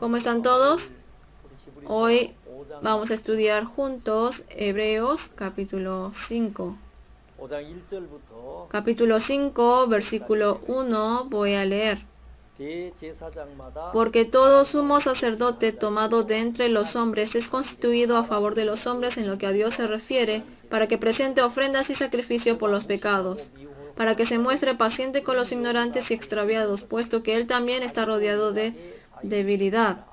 ¿Cómo están todos? Hoy vamos a estudiar juntos Hebreos capítulo 5. Capítulo 5, versículo 1, voy a leer. Porque todo sumo sacerdote tomado de entre los hombres es constituido a favor de los hombres en lo que a Dios se refiere, para que presente ofrendas y sacrificio por los pecados, para que se muestre paciente con los ignorantes y extraviados, puesto que Él también está rodeado de debilidad.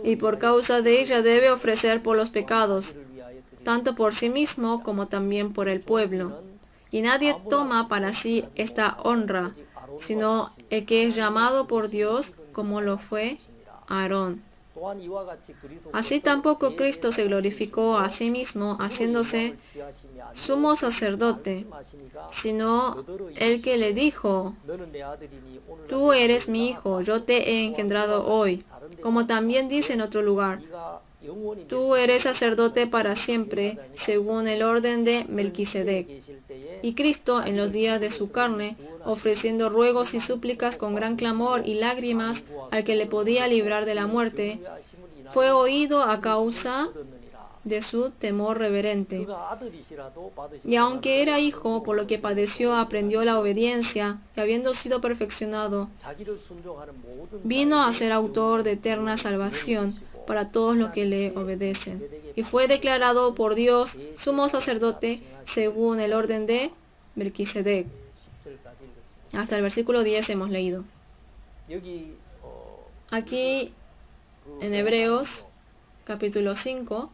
Y por causa de ella debe ofrecer por los pecados, tanto por sí mismo como también por el pueblo. Y nadie toma para sí esta honra, sino el que es llamado por Dios, como lo fue Aarón. Así tampoco Cristo se glorificó a sí mismo, haciéndose sumo sacerdote, sino el que le dijo: Tú eres mi hijo, yo te he engendrado hoy. Como también dice en otro lugar: Tú eres sacerdote para siempre, según el orden de Melquisedec. Y Cristo, en los días de su carne, ofreciendo ruegos y súplicas con gran clamor y lágrimas al que le podía librar de la muerte, fue oído a causa de su temor reverente. Y aunque era hijo, por lo que padeció, aprendió la obediencia, y habiendo sido perfeccionado, vino a ser autor de eterna salvación para todos los que le obedecen. Y fue declarado por Dios sumo sacerdote según el orden de Melquisedec. Hasta el versículo 10 hemos leído. Aquí en Hebreos capítulo 5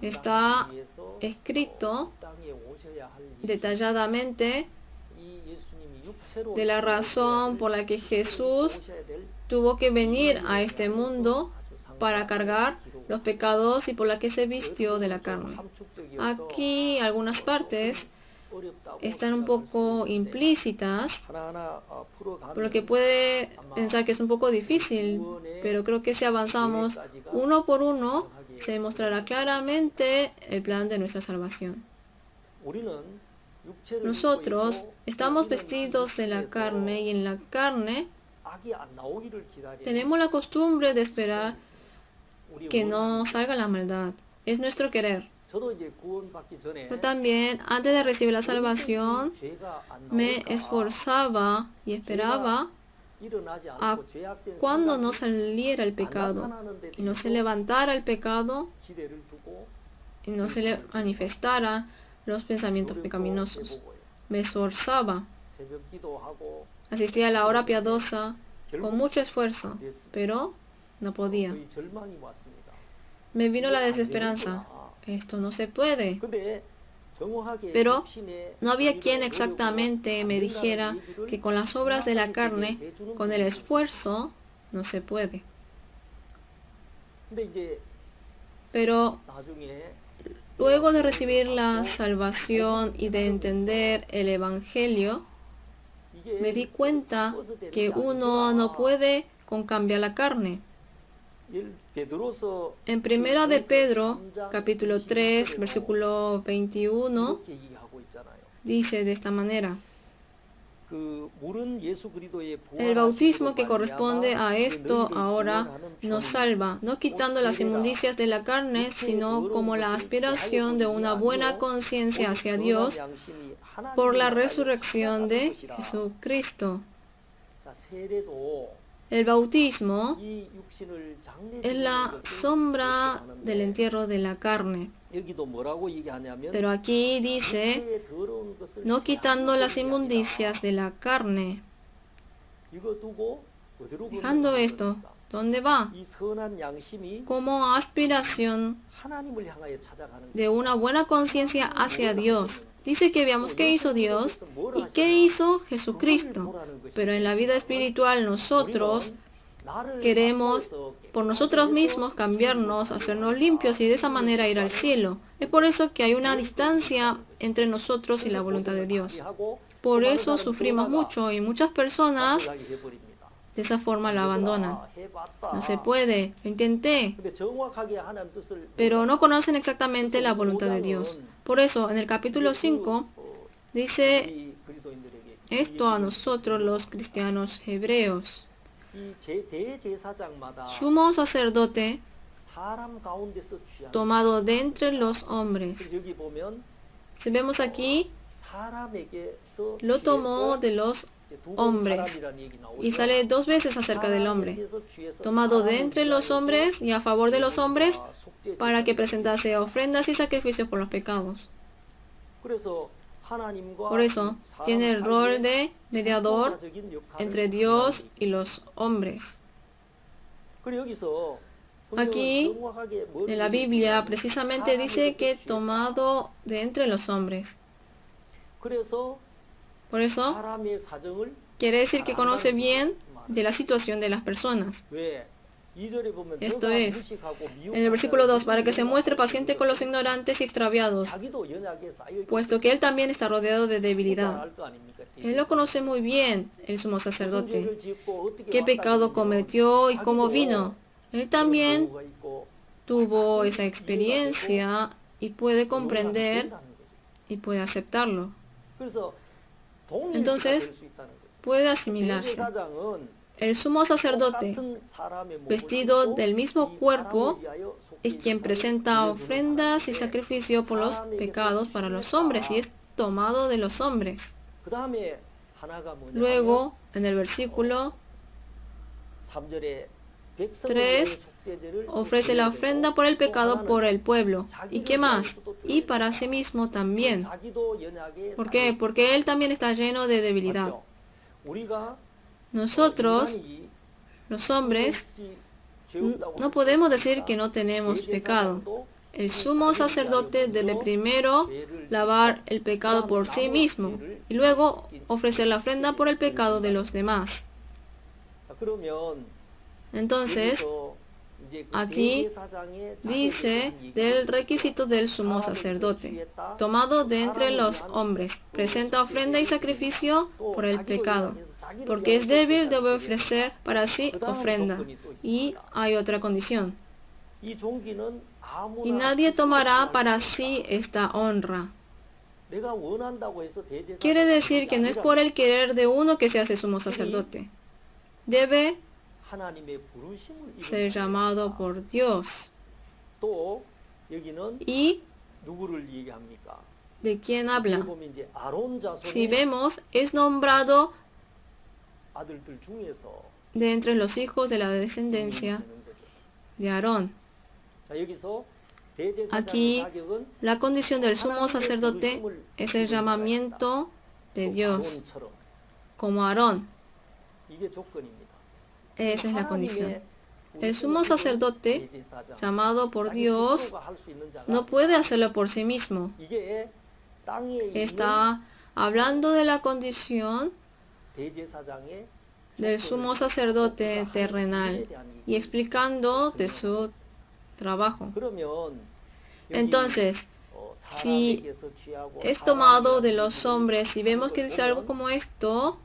está escrito detalladamente de la razón por la que Jesús tuvo que venir a este mundo para cargar los pecados y por la que se vistió de la carne. Aquí algunas partes están un poco implícitas, por lo que puede pensar que es un poco difícil, pero creo que si avanzamos uno por uno, se demostrará claramente el plan de nuestra salvación. Nosotros estamos vestidos de la carne y en la carne tenemos la costumbre de esperar que no salga la maldad. Es nuestro querer. Yo también, antes de recibir la salvación, me esforzaba y esperaba a cuando no saliera el pecado y no se levantara el pecado y no se le manifestara los pensamientos pecaminosos. Me esforzaba, asistía a la hora piadosa con mucho esfuerzo, pero no podía. Me vino la desesperanza. Esto no se puede. Pero no había quien exactamente me dijera que con las obras de la carne, con el esfuerzo, no se puede. Pero luego de recibir la salvación y de entender el Evangelio, me di cuenta que uno no puede con cambiar la carne. En primera de Pedro, capítulo 3, versículo 21, dice de esta manera: el bautismo que corresponde a esto ahora nos salva, no quitando las inmundicias de la carne, sino como la aspiración de una buena conciencia hacia Dios por la resurrección de Jesucristo. El bautismo es la sombra del entierro de la carne. Pero aquí dice, no quitando las inmundicias de la carne. Dejando esto, ¿dónde va? Como aspiración de una buena conciencia hacia Dios. Dice que veamos qué hizo Dios y qué hizo Jesucristo. Pero en la vida espiritual nosotros queremos por nosotros mismos cambiarnos, hacernos limpios y de esa manera ir al cielo. Es por eso que hay una distancia entre nosotros y la voluntad de Dios. Por eso sufrimos mucho y muchas personas De esa forma la abandonan. No se puede, lo intenté, pero no conocen exactamente la voluntad de Dios. Por eso, en el capítulo 5, dice esto a nosotros los cristianos hebreos. Sumo sacerdote tomado de entre los hombres. Si vemos aquí, lo tomó de los hombres. Y sale 2 veces acerca del hombre. Tomado de entre los hombres y a favor de los hombres para que presentase ofrendas y sacrificios por los pecados. Por eso, tiene el rol de mediador entre Dios y los hombres. Aquí, en la Biblia, precisamente dice que tomado de entre los hombres. Por eso, quiere decir que conoce bien de la situación de las personas. Esto es, en el versículo 2, para que se muestre paciente con los ignorantes y extraviados, puesto que él también está rodeado de debilidad. Él lo conoce muy bien, el sumo sacerdote, qué pecado cometió y cómo vino. Él también tuvo esa experiencia y puede comprender y puede aceptarlo. Entonces, puede asimilarse. El sumo sacerdote, vestido del mismo cuerpo, es quien presenta ofrendas y sacrificio por los pecados para los hombres y es tomado de los hombres. Luego, en el versículo 3, ofrece la ofrenda por el pecado por el pueblo. ¿Y qué más? Y para sí mismo también. ¿Por qué? Porque él también está lleno de debilidad. Nosotros, los hombres, no podemos decir que no tenemos pecado. El sumo sacerdote debe primero lavar el pecado por sí mismo y luego ofrecer la ofrenda por el pecado de los demás. Entonces, aquí dice del requisito del sumo sacerdote, tomado de entre los hombres, presenta ofrenda y sacrificio por el pecado, porque es débil, debe ofrecer para sí ofrenda. Y hay otra condición. Y nadie tomará para sí esta honra. Quiere decir que no es por el querer de uno que se hace sumo sacerdote. Debe ser llamado por Dios. ¿Y de quién habla? Si vemos, es nombrado de entre los hijos de la descendencia de Aarón. Aquí, la condición del sumo sacerdote es el llamamiento de Dios, como Aarón. Esa es la condición. El sumo sacerdote, llamado por Dios, no puede hacerlo por sí mismo. Está hablando de la condición del sumo sacerdote terrenal y explicando de su trabajo. Entonces, si es tomado de los hombres y vemos que dice algo como esto,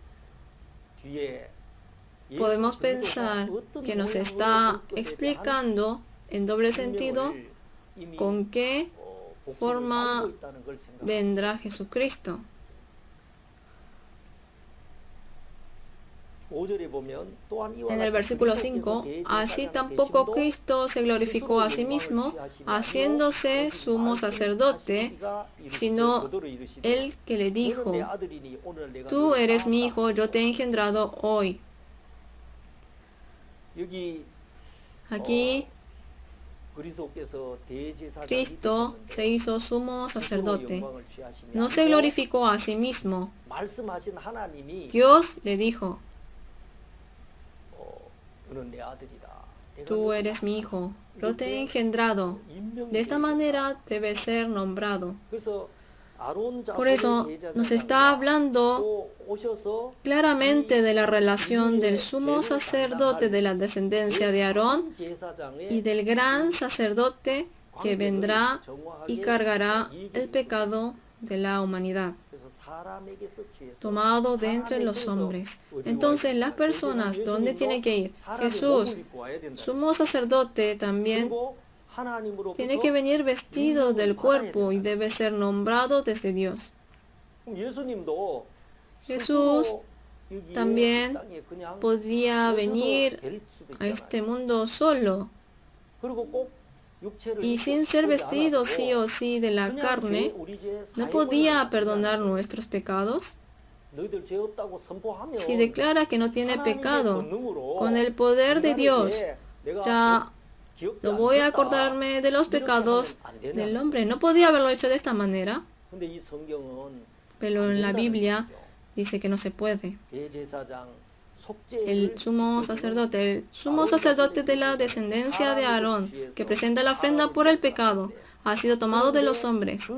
podemos pensar que nos está explicando en doble sentido con qué forma vendrá Jesucristo. En el versículo 5, así tampoco Cristo se glorificó a sí mismo, haciéndose sumo sacerdote, sino el que le dijo, tú eres mi hijo, yo te he engendrado hoy. Aquí, Cristo se hizo sumo sacerdote. No se glorificó a sí mismo. Dios le dijo, tú eres mi hijo, yo te he engendrado. De esta manera debe ser nombrado. Por eso nos está hablando claramente de la relación del sumo sacerdote de la descendencia de Aarón y del gran sacerdote que vendrá y cargará el pecado de la humanidad. tomado de entre los hombres. Entonces, las personas, ¿dónde tienen que ir? Jesús, sumo sacerdote, también tiene que venir vestido del cuerpo y debe ser nombrado desde Dios. Jesús también podía venir a este mundo solo y sin ser vestido sí o sí de la carne. ¿No podía perdonar nuestros pecados? Si declara que no tiene pecado, con el poder de Dios, ya no voy a acordarme de los pecados del hombre. No podía haberlo hecho de esta manera, pero en la Biblia dice que no se puede. El sumo sacerdote de la descendencia de Aarón, que presenta la ofrenda por el pecado, ha sido tomado de los hombres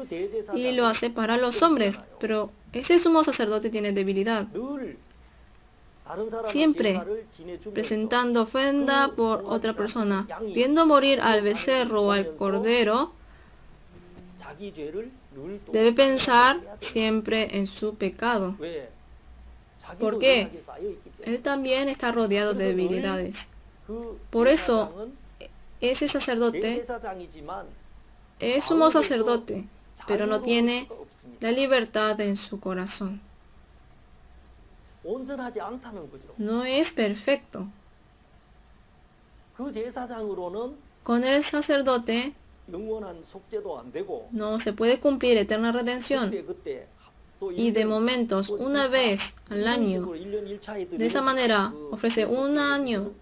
y lo hace para los hombres, pero ese sumo sacerdote tiene debilidad. Siempre presentando ofrenda por otra persona, viendo morir al becerro o al cordero, debe pensar siempre en su pecado. ¿Por qué? Él también está rodeado de debilidades. Por eso, ese sacerdote es sumo sacerdote, pero no tiene la libertad en su corazón. No es perfecto. Con el sacerdote no se puede cumplir eterna redención. Y de momentos, una vez al año, de esa manera ofrece un año,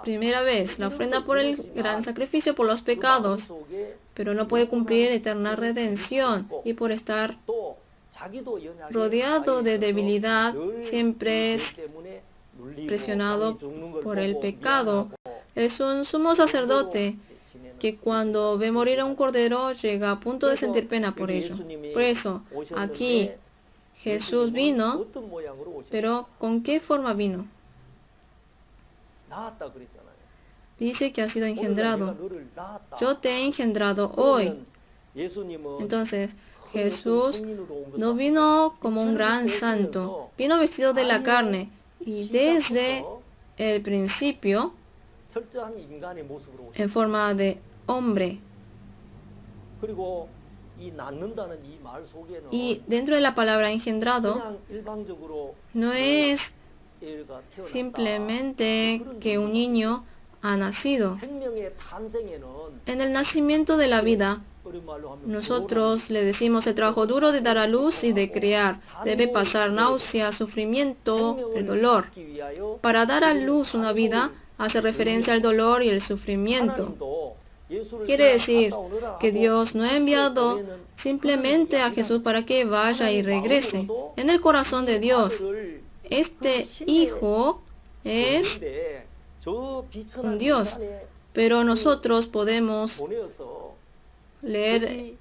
primera vez, la ofrenda por el gran sacrificio por los pecados, pero no puede cumplir eterna redención, y por estar rodeado de debilidad, siempre es presionado por el pecado. Es un sumo sacerdote que cuando ve morir a un cordero llega a punto de sentir pena por ello. Por eso, aquí Jesús vino, pero ¿con qué forma vino? Dice que ha sido engendrado. Yo te he engendrado hoy. Entonces, Jesús no vino como un gran santo, vino vestido de la carne y desde el principio en forma de hombre. Y dentro de la palabra engendrado no es simplemente que un niño ha nacido. En el nacimiento de la vida, nosotros le decimos el trabajo duro de dar a luz y de criar. Debe pasar náusea, sufrimiento, el dolor. Para dar a luz una vida, hace referencia al dolor y el sufrimiento. Quiere decir que Dios no ha enviado simplemente a Jesús para que vaya y regrese. En el corazón de Dios, este Hijo es un Dios, pero nosotros podemos leer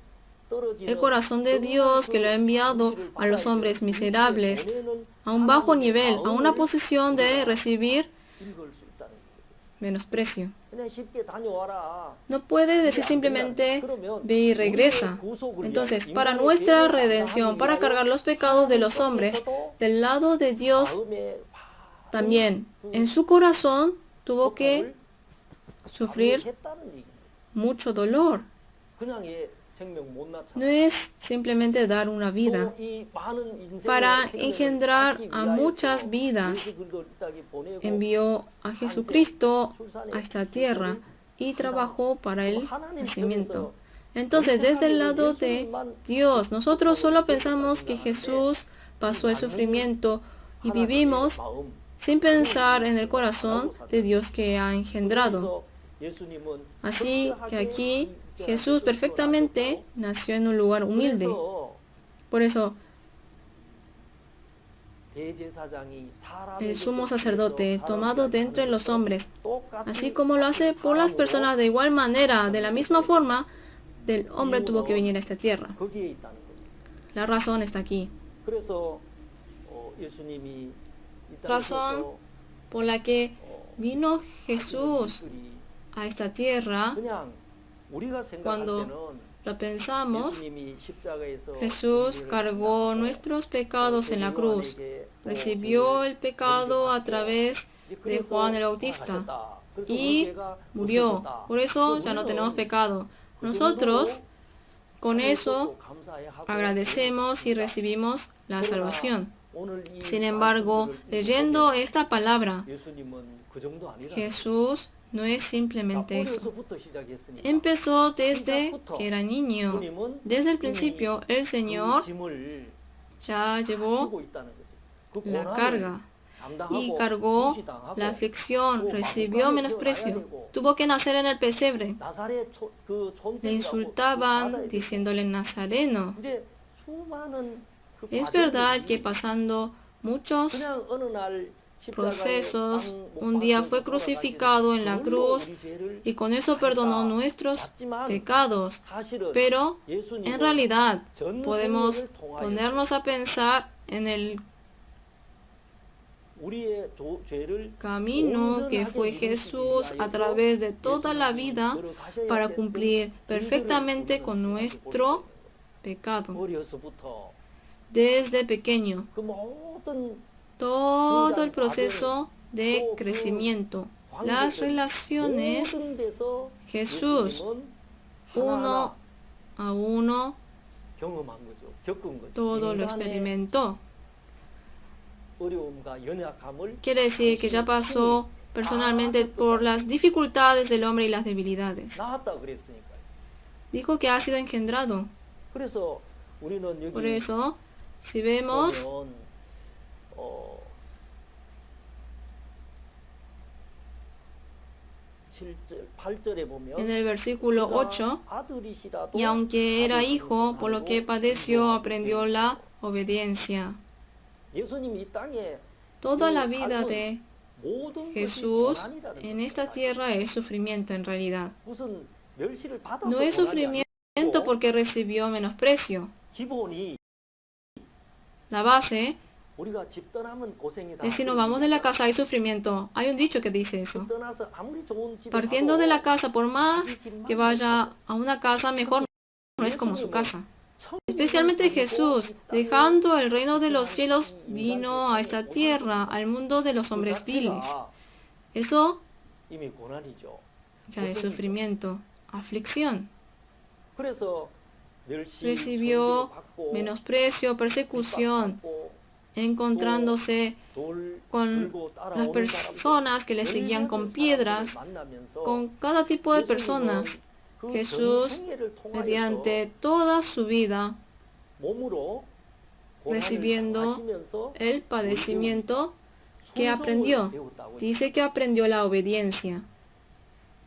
el corazón de Dios que lo ha enviado a los hombres miserables a un bajo nivel, a una posición de recibir menosprecio. No puede decir simplemente ve y regresa. Entonces, para nuestra redención, para cargar los pecados de los hombres, del lado de Dios, también en su corazón tuvo que sufrir mucho dolor. No es simplemente dar una vida. Para engendrar a muchas vidas, envió a Jesucristo a esta tierra y trabajó para el nacimiento. Entonces, desde el lado de Dios, nosotros solo pensamos que Jesús pasó el sufrimiento y vivimos sin pensar en el corazón de Dios que ha engendrado. Así que aquí Jesús perfectamente nació en un lugar humilde. Por eso, el sumo sacerdote, tomado de entre los hombres, así como lo hace por las personas de igual manera, de la misma forma, del hombre tuvo que venir a esta tierra. La razón está aquí. Razón por la que vino Jesús a esta tierra cuando lo pensamos, 예수님이 십자가에서 Jesús 우리를 cargó 만나서 nuestros pecados en la cruz, 요한에게 recibió el pecado a 용서받고 través de 그래서 Juan el Bautista 돌아가셨다. 그래서 우리 y 죄가 murió. 없어졌다. Por eso 그래서 ya no tenemos 우리는 pecado. 그 Nosotros 정도로 con 하나님께 eso 또 감사해야 하고 agradecemos y 그러나 recibimos la salvación. 오늘 이 Sin embargo, 말씀들을 leyendo 읽어보면 esta palabra, 예수님은 그 정도 아니라 Jesús no es simplemente eso. 어려서부터 시작했으니까 Empezó desde que era niño. 주님은 Desde el 이미 principio, el Señor 그 짐을 ya llevó 지고 있다는 거죠. 그 la 고난을 carga y 감당하고 cargó 무시당하고 la aflicción, 또 recibió 마구간에 menosprecio. 태어나야 되고 Tuvo que nacer en el pesebre. 나사렛 그 Le 촌장이라고 insultaban 받아야 돼. diciéndole nazareno. 이제 수많은 그 Es verdad que 과정들이 pasando muchos 그냥 어느 날 십자가에 procesos, 땅못 un día 박혀 fue 돌아가신 crucificado en la 그걸로 cruz 우리 죄를 y con eso perdonó nuestros 맞지만 pecados. 사실은 Pero 예수님은 en realidad 전 podemos 세계를 통하여 ponernos a pensar en el 우리의 죄를 camino que fue Jesús a través de toda la vida para cumplir perfectamente con nuestro pecado. 어려서부터 Desde pequeño, 그 모든 todo el proceso de crecimiento, las relaciones, 모든 데서 Jesús 예수님은 uno 하나하나 a uno, 경험한 거죠. 겪은 거죠. todo lo 인간의 experimentó. 어려움과 연약함을 Quiere decir que ya pasó personalmente por las dificultades del hombre y las debilidades. 나왔다 그랬으니까요. Dijo que ha sido engendrado. 그래서 우리는 여기 Por eso, si vemos 보면 8절에 보면 en el versículo 8, 아들이시라도 y aunque era hijo, por lo que 아들이시라도 padeció, aprendió la obediencia. 예수님이 이 땅에 Toda la vida de 모든 것이 Jesús 고난이라는 en 것을 esta 사실 tierra es sufrimiento en realidad. 무슨 멸시를 받아서 No es 고난이 sufrimiento 아니고 porque recibió menosprecio. 기본이 La base 우리가 집 떠나면 고생이다. es si nos vamos de la casa hay sufrimiento. Hay un dicho que dice eso. 집 떠나서 아무리 좋은 집에 Partiendo 가도 de la casa, por más que vaya a una casa mejor, no es como su casa. Especialmente Jesús, dejando el reino de los cielos, vino a esta tierra, al mundo de los hombres viles. Eso 이미 고난이죠. ya es sufrimiento, aflicción. 그래서 멸시, Recibió 천대를 받고 menosprecio, persecución, 핍박받고 encontrándose 돌 con 들고 따라오는 las personas que le seguían con piedras, 만나면서 con cada tipo de personas. 그 Jesús, 전생애를 통하여서 mediante toda su vida, 몸으로 고난을 recibiendo 당하시면서 el padecimiento que 순종을 aprendió. 배웠다고 Dice que aprendió la obediencia.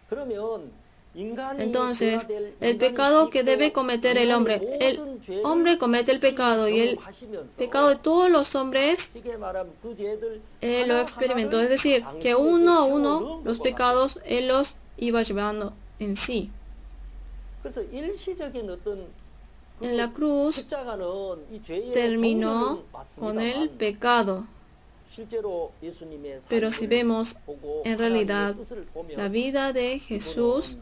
그러면 인간이 Entonces, 죄가 될 el 인간이 pecado que 짓고 debe cometer el hombre, el 모든 죄를 hombre comete el pecado y el 경험하시면서 pecado de todos los hombres 쉽게 말하면 그 죄들 lo experimentó. Es decir, que uno a uno los pecados él los iba llevando en sí. 그래서 일시적인 어떤 En la cruz 십자가는 이 죄의 terminó 종료는 con el 맞습니다만 pecado. 실제로 예수님의 Pero si 삶을 vemos 보고 en realidad 하나님의 뜻을 보면 la vida de Jesús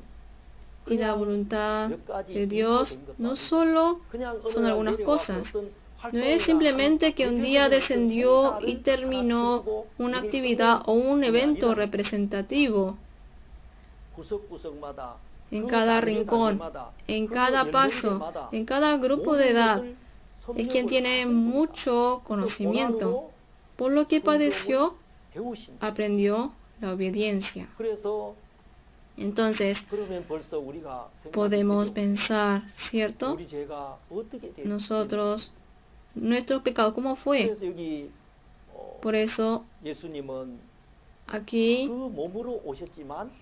y la voluntad de Dios, no solo son algunas cosas. No es simplemente que un día descendió y terminó una actividad o un evento representativo en cada rincón, en cada paso, en cada grupo de edad. Es quien tiene mucho conocimiento. Por lo que padeció, aprendió la obediencia. Entonces, podemos pensar, ¿cierto? Nosotros, nuestro pecado, ¿cómo fue? Por eso, aquí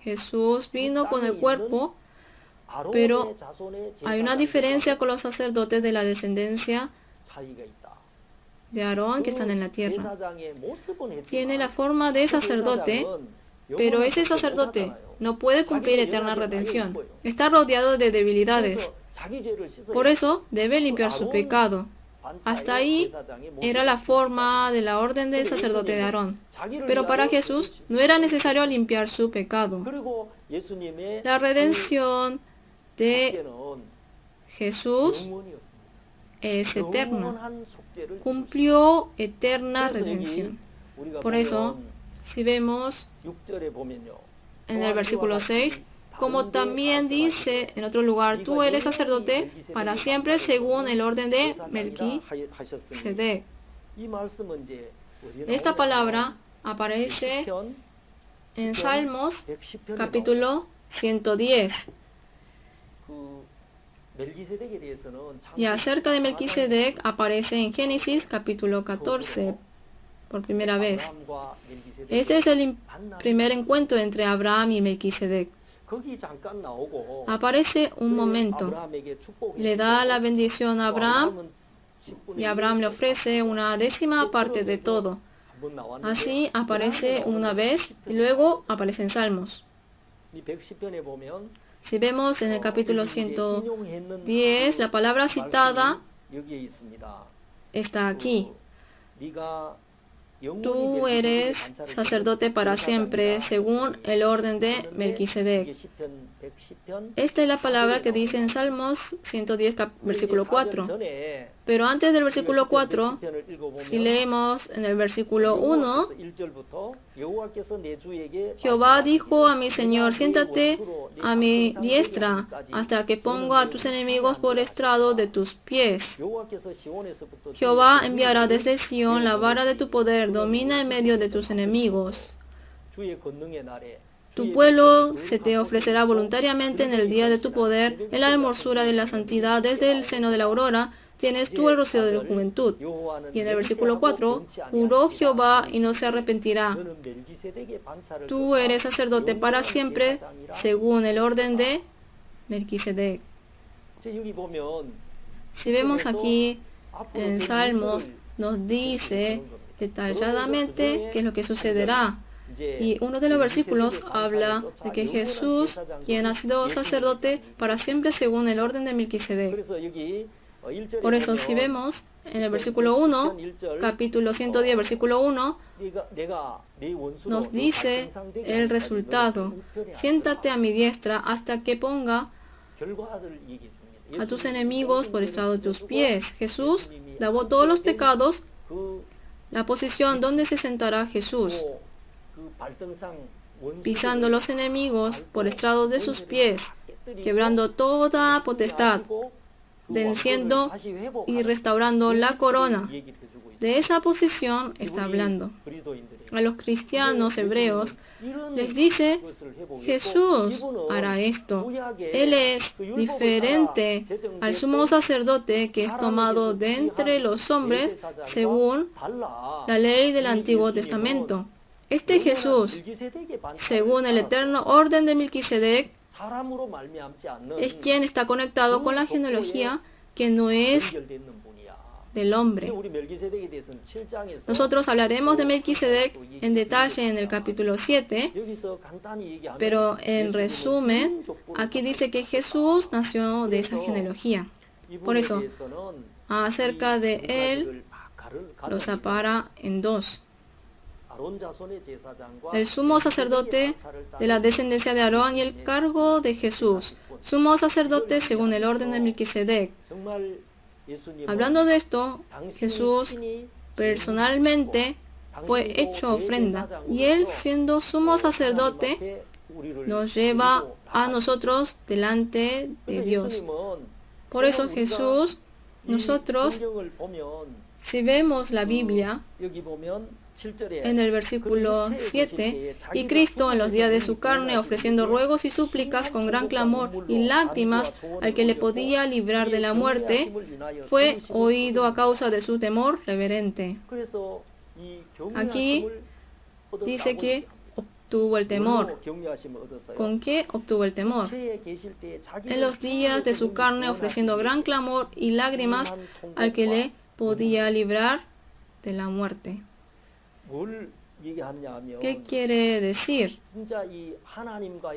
Jesús vino con el cuerpo, pero hay una diferencia con los sacerdotes de la descendencia de Aarón que están en la tierra. Tiene la forma de sacerdote, pero ese sacerdote no puede cumplir eterna redención. Está rodeado de debilidades. Por eso debe limpiar su pecado. Hasta ahí era la forma de la orden del sacerdote de Aarón. Pero para Jesús no era necesario limpiar su pecado. La redención de Jesús 영원이었습니다. es eterno, 영원한 속죄를 cumplió eterna 그래서 여기 redención. 우리가 Por eso, 보면 si vemos 6절에 보면요. en el versículo 6, como también dice en otro lugar, tú eres sacerdote para siempre según el orden de Melquisedec. 이 말씀은 이제 Esta palabra aparece en Salmos capítulo 110. 그 멜기세덱에 대해서는 Y acerca de Melquisedec aparece en Génesis capítulo 14 por primera vez. Este es el primer encuentro entre Abraham y Melquisedec. 거기 잠깐 나오고 Aparece un momento. 아브라함에게 축복을 Le da la bendición a Abraham 아브라함은 10분의 y Abraham le ofrece una décima parte de todo. 한번 나왔는데 Así aparece una vez y luego aparece en Salmos. 이 110편에 보면 Si vemos en el capítulo 110, la palabra citada 여기에 있습니다. está aquí. 네가 Tú eres sacerdote para siempre, según el orden de Melquisedec. Esta es la palabra que dice en Salmos 110, versículo 4. Pero antes del versículo 4, si leemos en el versículo 1, Jehová dijo a mi Señor, siéntate a mi diestra, hasta que ponga a tus enemigos por estrado de tus pies. Jehová enviará desde Sión la vara de tu poder, domina en medio de tus enemigos. Tu pueblo se te ofrecerá voluntariamente en el día de tu poder, en la hermosura de la santidad, desde el seno de la aurora, tienes tú el rocío de la juventud. Y en el versículo 4, juró Jehová y no se arrepentirá. Tú eres sacerdote para siempre, según el orden de Melquisedec. Si vemos aquí en Salmos, nos dice detalladamente qué es lo que sucederá. Y uno de los versículos habla de que Jesús, quien ha sido sacerdote para siempre según el orden de Melquisedec. Por eso, si vemos en el versículo 1, capítulo 110, versículo 1, nos dice el resultado. Siéntate a mi diestra hasta que ponga a tus enemigos por estrado de tus pies. Jesús lavó todos los pecados. La posición donde se sentará Jesús, pisando los enemigos por estrado de sus pies, quebrando toda potestad, venciendo y restaurando la corona. De esa posición está hablando. A los cristianos hebreos les dice, Jesús hará esto. Él es diferente al sumo sacerdote que es tomado de entre los hombres según la ley del Antiguo Testamento. Este Jesús, según el eterno orden de Melquisedec, es quien está conectado con la genealogía que no es del hombre. Nosotros hablaremos de Melquisedec en detalle en el capítulo 7, pero en resumen, aquí dice que Jesús nació de esa genealogía. Por eso, acerca de él, lo separa en dos. El sumo sacerdote de la descendencia de Aarón y el cargo de Jesús, sumo sacerdote según el orden de Melquisedec. Hablando de esto, Jesús personalmente fue hecho ofrenda y él, siendo sumo sacerdote, nos lleva a nosotros delante de Dios. Por eso Jesús, nosotros, si vemos la Biblia, en el versículo 7, y Cristo en los días de su carne, ofreciendo ruegos y súplicas con gran clamor y lágrimas al que le podía librar de la muerte, fue oído a causa de su temor reverente. Aquí dice que obtuvo el temor. ¿Con qué obtuvo el temor? En los días de su carne, ofreciendo gran clamor y lágrimas al que le podía librar de la muerte. ¿Qué quiere decir?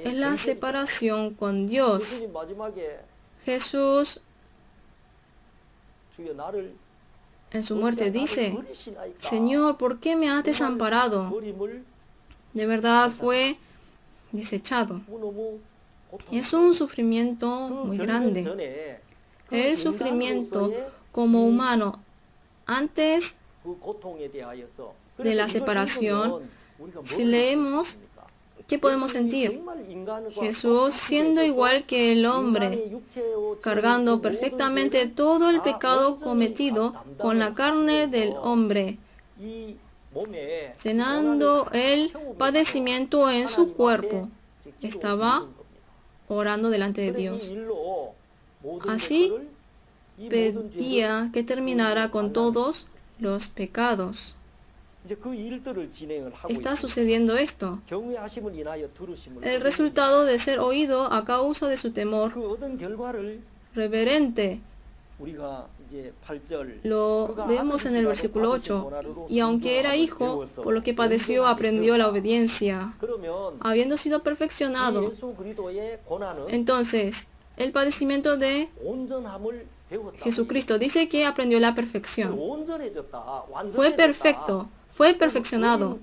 Es la separación con Dios. Jesús en su muerte dice, Señor, ¿por qué me has desamparado? De verdad fue desechado. Es un sufrimiento muy grande. el sufrimiento como humano antes de la separación. Si leemos, ¿qué podemos sentir? Jesús, siendo igual que el hombre, cargando perfectamente todo el pecado cometido con la carne del hombre, llenando el padecimiento en su cuerpo, estaba orando delante de Dios. Así pedía que terminara con todos los pecados. Está sucediendo esto. El resultado de ser oído a causa de su temor reverente lo vemos en el versículo 8. Y aunque era hijo, por lo que padeció, aprendió la obediencia, habiendo sido perfeccionado. Entonces, el padecimiento de Jesucristo dice que aprendió la perfección. Fue perfecto, fue perfeccionado.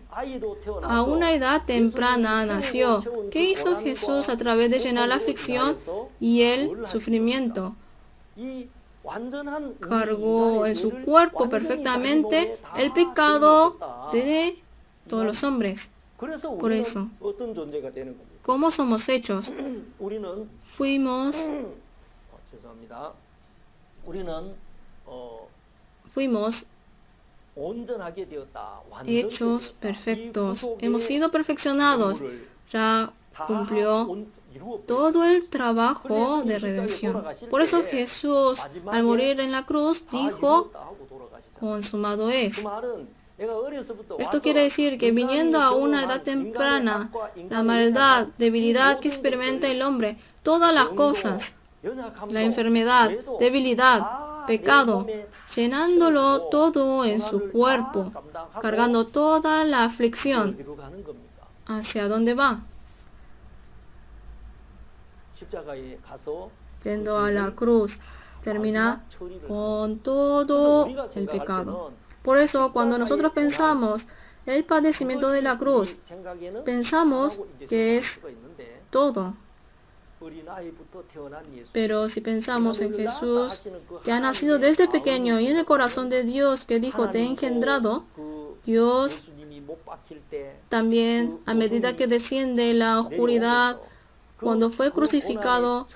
A una edad temprana nació. ¿Qué hizo Jesús a través de llenar la aflicción y el sufrimiento? Cargó en su cuerpo perfectamente el pecado de todos los hombres. Por eso, ¿cómo somos hechos? Fuimos hechos perfectos. Hemos sido perfeccionados. Ya cumplió todo el trabajo de redención. Por eso Jesús, al morir en la cruz, dijo, consumado es. Esto quiere decir que viniendo a una edad temprana, la maldad, debilidad que experimenta el hombre, todas las cosas, la enfermedad, debilidad, pecado, llenándolo todo en su cuerpo, cargando toda la aflicción, ¿hacia dónde va? Yendo a la cruz, termina con todo el pecado. Por eso, cuando nosotros pensamos el padecimiento de la cruz, pensamos que es todo. Pero si pensamos en Jesús, que ha nacido desde pequeño y en el corazón de Dios, que dijo, te he engendrado, Dios también, a medida que desciende la oscuridad, cuando fue crucificado,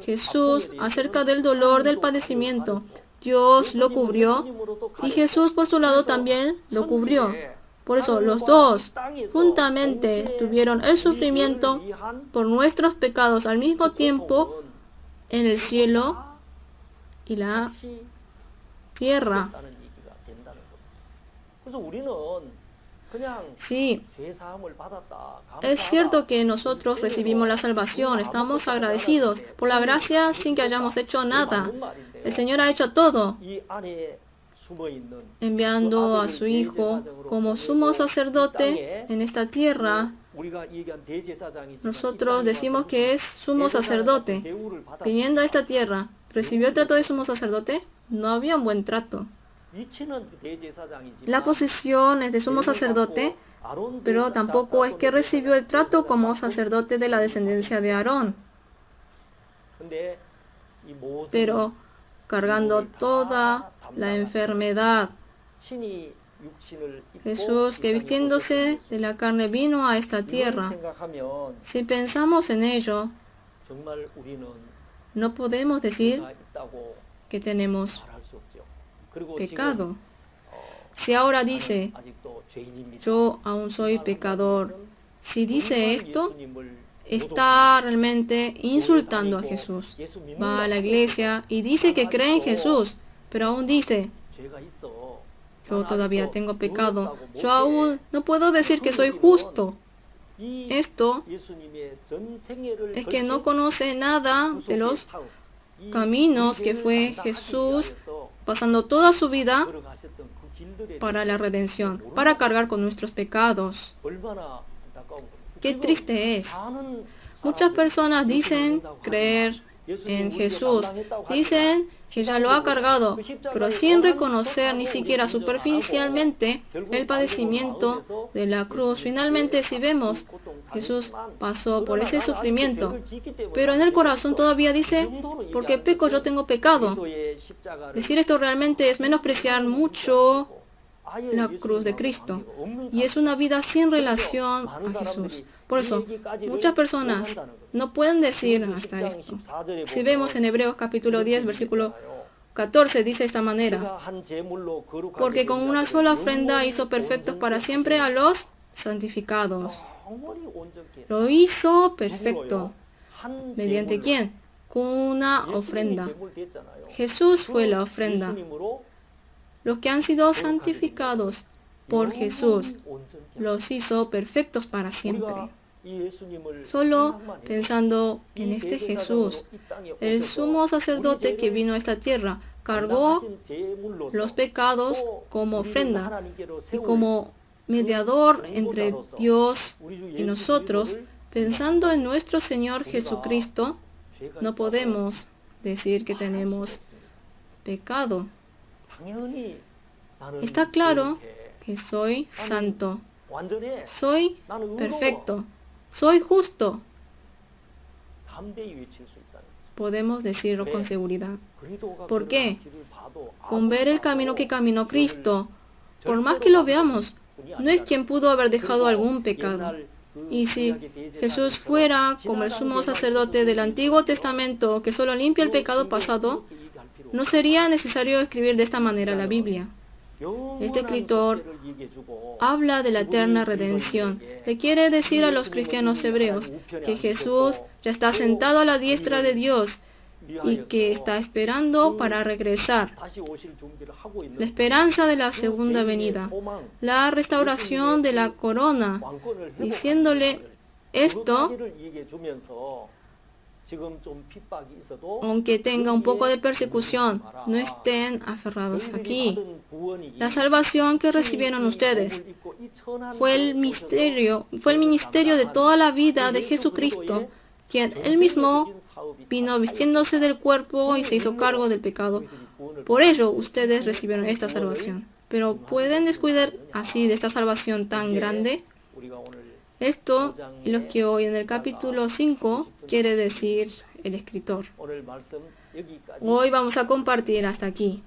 Jesús, acerca del dolor del padecimiento, Dios lo cubrió y Jesús por su lado también lo cubrió. Por eso los dos juntamente tuvieron el sufrimiento por nuestros pecados al mismo tiempo en el cielo y la tierra. Sí, es cierto que nosotros recibimos la salvación, estamos agradecidos por la gracia sin que hayamos hecho nada. El Señor ha hecho todo, enviando a su Hijo como sumo sacerdote en esta tierra. Nosotros decimos que es sumo sacerdote. Viniendo a esta tierra, ¿recibió el trato de sumo sacerdote? No había un buen trato. La posición es de sumo sacerdote, pero tampoco es que recibió el trato como sacerdote de la descendencia de Aarón. Pero cargando toda la enfermedad, Jesús, que vistiéndose de la carne vino a esta tierra. Si pensamos en ello, no podemos decir que tenemos pecado. Si ahora dice, yo aún soy pecador, si dice esto, está realmente insultando a Jesús. Va a la iglesia y dice que cree en Jesús, pero aún dice, yo todavía tengo pecado. Yo aún no puedo decir que soy justo. Esto es que no conoce nada de los caminos que fue Jesús pasando toda su vida para la redención, para cargar con nuestros pecados. Qué triste es. Muchas personas dicen creer en Jesús, dicen que ya lo ha cargado, pero sin reconocer ni siquiera superficialmente el padecimiento de la cruz. Finalmente, si vemos Jesús pasó por ese sufrimiento, pero en el corazón todavía dice, porque peco, yo tengo pecado. Decir esto realmente es menospreciar mucho la cruz de Cristo, y es una vida sin relación a Jesús. Por eso, muchas personas no pueden decir hasta esto. Si vemos en Hebreos capítulo 10, versículo 14, dice de esta manera, porque con una sola ofrenda hizo perfectos para siempre a los santificados. Lo hizo perfecto. ¿Mediante quién? Con una ofrenda. Jesús fue la ofrenda. Los que han sido santificados por Jesús los hizo perfectos para siempre. Solo pensando en este Jesús, el sumo sacerdote que vino a esta tierra, cargó los pecados como ofrenda y como mediador entre Dios y nosotros. Pensando en nuestro Señor Jesucristo, no podemos decir que tenemos pecado. Está claro que soy santo, soy perfecto, soy justo. Podemos decirlo con seguridad. ¿Por qué? Con ver el camino que caminó Cristo, por más que lo veamos, no es quien pudo haber dejado algún pecado. Y si Jesús fuera como el sumo sacerdote del Antiguo Testamento que solo limpia el pecado pasado, no sería necesario escribir de esta manera la Biblia. Este escritor habla de la eterna redención. Le quiere decir a los cristianos hebreos que Jesús ya está sentado a la diestra de Dios y que está esperando para regresar. La esperanza de la segunda venida, la restauración de la corona, diciéndole esto, aunque tenga un poco de persecución, no estén aferrados aquí. La salvación que recibieron ustedes fue el ministerio de toda la vida de Jesucristo, quien él mismo vino vistiéndose del cuerpo y se hizo cargo del pecado. Por ello, ustedes recibieron esta salvación. Pero ¿pueden descuidar así de esta salvación tan grande? Esto es lo que hoy en el capítulo 5 quiere decir el escritor. Hoy vamos a compartir hasta aquí.